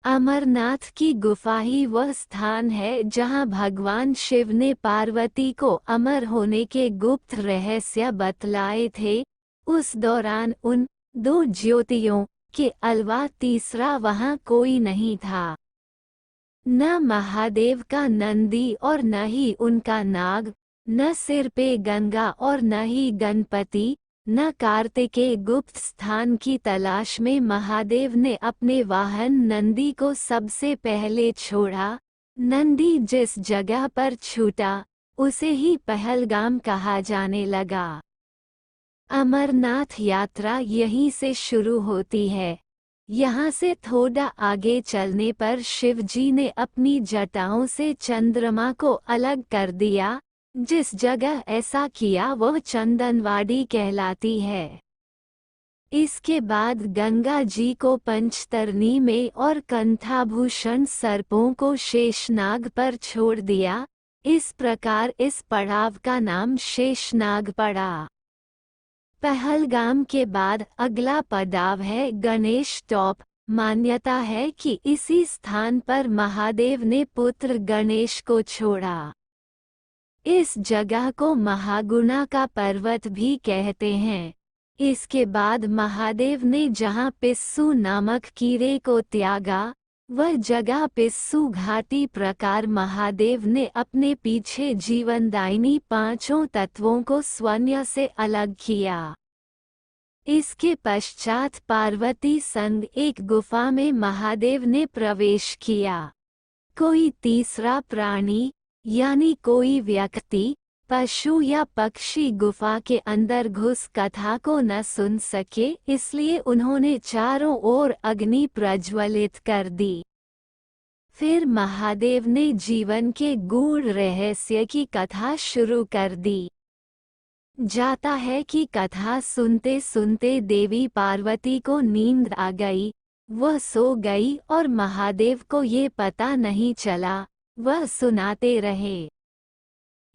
अमरनाथ की गुफा ही वह स्थान है जहां भगवान शिव ने पार्वती को अमर होने के गुप्त रहस्य बतलाए थे। उस दौरान उन दो ज्योतियों के अलावा तीसरा वहां कोई नहीं था। न महादेव का नंदी और न ही उनका नाग, न सिर पे गंगा और न ही गणपति, न कार्तिकेय। गुप्त स्थान की तलाश में महादेव ने अपने वाहन नंदी को सबसे पहले छोड़ा। नंदी जिस जगह पर छूटा उसे ही पहलगाम कहा जाने लगा। अमरनाथ यात्रा यहीं से शुरू होती है। यहाँ से थोड़ा आगे चलने पर शिवजी ने अपनी जटाओं से चंद्रमा को अलग कर दिया। जिस जगह ऐसा किया वह चंदनवाड़ी कहलाती है। इसके बाद गंगा जी को पंचतरणी में और कंठाभूषण सर्पों को शेषनाग पर छोड़ दिया। इस प्रकार इस पड़ाव का नाम शेषनाग पड़ा। पहलगाम के बाद अगला पड़ाव है गणेश टॉप। मान्यता है कि इसी स्थान पर महादेव ने पुत्र गणेश को छोड़ा। इस जगह को महागुणा का पर्वत भी कहते हैं। इसके बाद महादेव ने जहां पिस्सू नामक कीड़े को त्यागा वह जगह पिस्सू घाटी। प्रकार महादेव ने अपने पीछे जीवनदायिनी पांचों तत्वों को स्वयं से अलग किया। इसके पश्चात पार्वती संग एक गुफा में महादेव ने प्रवेश किया। कोई तीसरा प्राणी यानी कोई व्यक्ति, पशु या पक्षी गुफा के अंदर घुस कथा को न सुन सके, इसलिए उन्होंने चारों ओर अग्नि प्रज्वलित कर दी। फिर महादेव ने जीवन के गूढ़ रहस्य की कथा शुरू कर दी। जाता है कि कथा सुनते सुनते देवी पार्वती को नींद आ गई। वह सो गई और महादेव को ये पता नहीं चला। वह सुनाते रहे।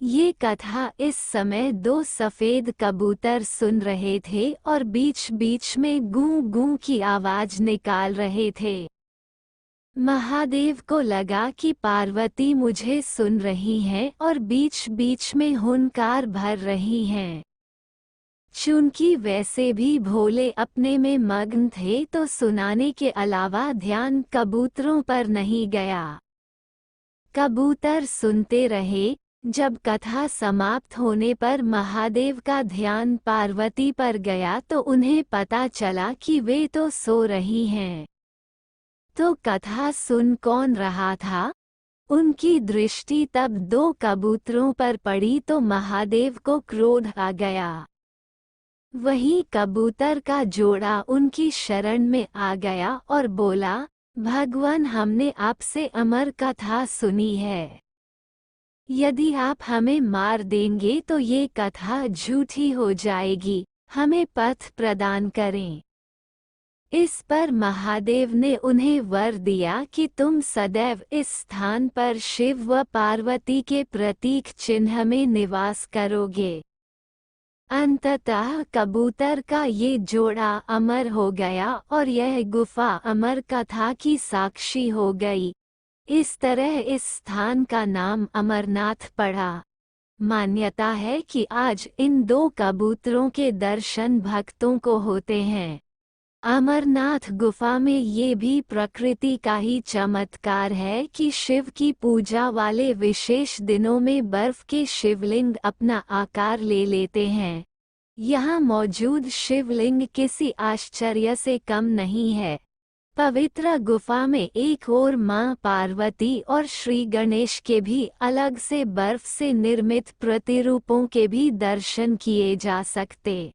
ये कथा इस समय दो सफेद कबूतर सुन रहे थे और बीच बीच में गूं गूं की आवाज निकाल रहे थे। महादेव को लगा कि पार्वती मुझे सुन रही हैं और बीच बीच में हुंकार भर रही हैं। चूंकि वैसे भी भोले अपने में मग्न थे तो सुनाने के अलावा ध्यान कबूतरों पर नहीं गया। कबूतर सुनते रहे। जब कथा समाप्त होने पर महादेव का ध्यान पार्वती पर गया तो उन्हें पता चला कि वे तो सो रही हैं। तो कथा सुन कौन रहा था? उनकी दृष्टि तब दो कबूतरों पर पड़ी तो महादेव को क्रोध आ गया। वही कबूतर का जोड़ा उनकी शरण में आ गया और बोला, भगवान हमने आपसे अमर कथा सुनी है। यदि आप हमें मार देंगे तो ये कथा झूठी हो जाएगी। हमें पथ प्रदान करें। इस पर महादेव ने उन्हें वर दिया कि तुम सदैव इस स्थान पर शिव व पार्वती के प्रतीक चिन्ह में निवास करोगे। अंततः कबूतर का ये जोड़ा अमर हो गया और यह गुफा अमर कथा की साक्षी हो गई। इस तरह इस स्थान का नाम अमरनाथ पड़ा। मान्यता है कि आज इन दो कबूतरों के दर्शन भक्तों को होते हैं। अमरनाथ गुफा में ये भी प्रकृति का ही चमत्कार है कि शिव की पूजा वाले विशेष दिनों में बर्फ के शिवलिंग अपना आकार ले लेते हैं। यहाँ मौजूद शिवलिंग किसी आश्चर्य से कम नहीं है। पवित्र गुफा में एक ओर मां पार्वती और श्री गणेश के भी अलग से बर्फ से निर्मित प्रतिरूपों के भी दर्शन किए जा सकते।